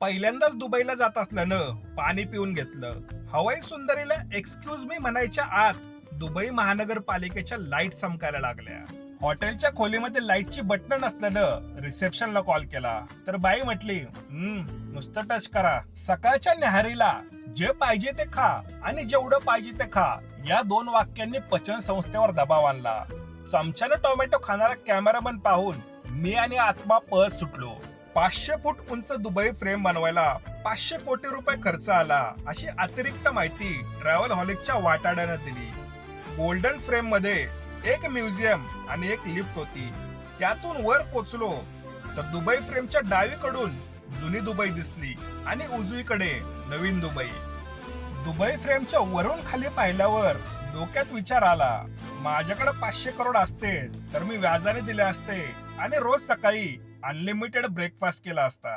पहिल्यांदाच दुबईला जात असल्यानं पाणी पिऊन घेतलं. हवाई सुंदरीला एक्सक्यूज मी म्हणायच्या आत दुबई महानगरपालिकेच्या लाईट चमकायला लागल्या. हॉटेलच्या खोलीमध्ये लाईटची बटन नसल्यानं रिसेप्शनला कॉल केला तर बाई म्हटली, नुसतं टच करा. सकाळच्या न्याहारीला जे पाहिजे ते खा आणि जेवढं पाहिजे ते खा या 2 वाक्यांनी पचन संस्थेवर दबाव आणला. चमच्यानं टोमॅटो खाणारा कॅमेरामन पाहून मी आणि आत्मा पळत सुटलो. 500 फूट उंच दुबई फ्रेम बनवायला 500 कोटी रुपये खर्च आला अशी अतिरिक्त माहिती ट्रॅव्हल हॉलिकच्या वाटाड्यानं दिली. गोल्डन फ्रेम मध्ये एक म्युझियम आणि एक लिफ्ट होती. त्यातून वर पोचलो तर दुबई फ्रेमच्या डावीकडून जुनी दुबई दिसली आणि उजवीकडे नवीन दुबई. दुबई फ्रेमच्या वरून खाली पाहिल्यावर डोक्यात विचार आला, माझ्याकडे 500 करोड असते तर मी व्याजाने दिले असते आणि रोज सकाळी अनलिमिटेड ब्रेकफास्ट केला असता.